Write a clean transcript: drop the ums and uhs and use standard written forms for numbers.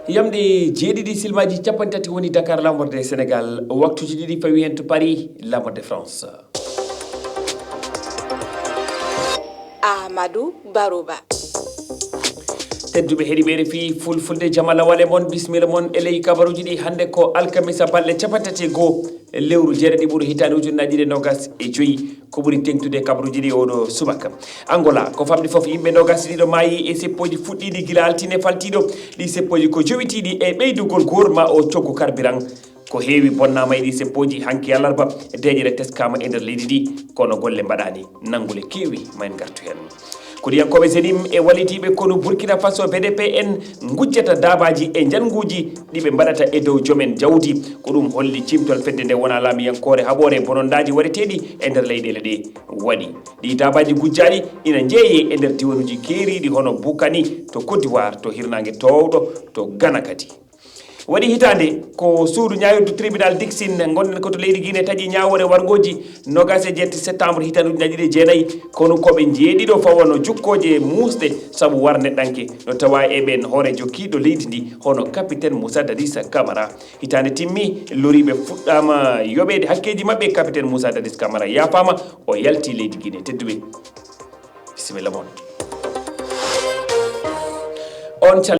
yamde jeeɗiɗi silmaji capantati woni Dakar lamorde Sénégal waktuji ɗiɗi fawi hen to Paris lamorde France. Amadou Barouba. tedduɓe heeɗiɓe RFI Fulfulde jamala wale mon bismilla mon e ley kabaruji ɗi hande ko alkamisa balɗe capantati goo lewru jeeɗiɗi ɓuuri hitande ujunnaje ɗiɗi nogas e joyyi ko ɓuuri tengtude kabaruji ɗi oɗo subaka. Angola ko famɗi foof yimɓe nogas ɗiɗo maayi e seppoji fuɗɗiɗi gila altine faltiɗo ɗi seppoji ko jowitiɗi e ɓeydugol gorma o coggu carburant ko heewi bonnama e ɗi seppoji hanki alarba deƴere teskama e nder leydi ndi kono golle mbaɗani nanngule kewi mayen gartu hen. Kuɗiyankoɓe senim e wallitiɓe kono Burkina Faso BDP en gujjata dabaji e janguji ɗiɓe mbaɗata e dow joomen jawdi ko ɗum holli cimtol fedde nde wona laamiyankore haɓore bonondaji waɗeteɗi e nder leyɗele ɗe waɗi ɗi dabaji gujjaɗi ina jeeye e nder diwanuji keeriɗi hono Bukani to Côte d'Ivoire to hirnangue towɗo to Ghana kadi. Waɗi hitande ko suudu ñayirdu tribunal Dixine gonɗen koto leydi Guinée taƴi ñawore wargoji 27 septembre hitande ujunaje ɗiɗi e jeenayyi kono koɓe jeeɗiɗo fawono jukkoje musɗe saabu war neɗɗanke no tawa e ɓen hoore jokkiɗo leydi ndi hono capitaine Moussa Dadis Camara. Hitande timmi loriɓe fuɗɗama yoɓede hakkeji mabɓe capitaine Moussa Dadis Camara yafama o yalti leydi Guinée. Tedduɓe bisimilla moon on